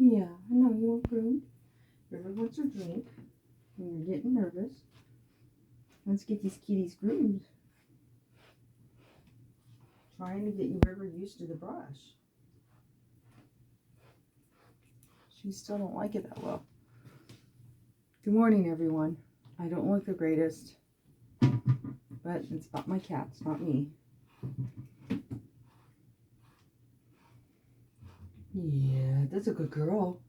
Yeah, I know you want groomed. River wants her drink. And you're getting nervous. Let's get these kitties groomed. Trying to get you River used to the brush. She still don't like it that well. Good morning, everyone. I don't look the greatest, but it's about my cats, not me. Yeah, that's a good girl.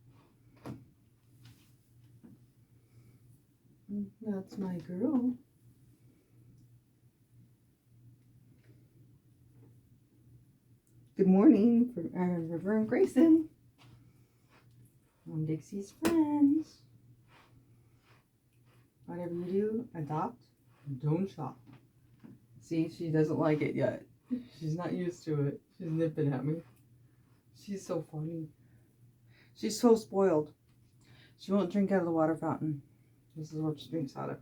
That's my girl. Good morning from River and Grayson. I'm Dixie's friends. Whatever you do, adopt, don't shop. See, she doesn't like it yet. She's not used to it. She's nipping at me. She's so funny. She's so spoiled. She won't drink out of the water fountain. This is what she drinks out of.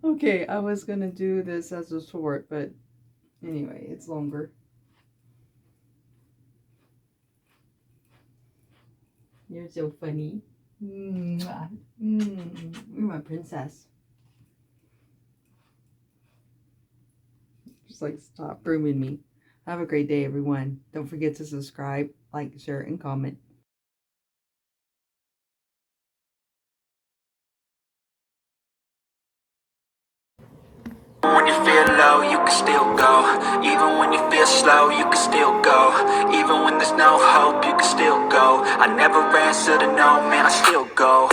Okay, I was gonna do this as a short, but anyway, it's longer. You're so funny. You're my princess. Just like stop grooming me. Have a great day, everyone. Don't forget to subscribe, like, share, and comment. When you feel low, you can still go. Even when you feel slow, you can still go. Even when there's no hope, you can still go. I never answer to no, man, I still go.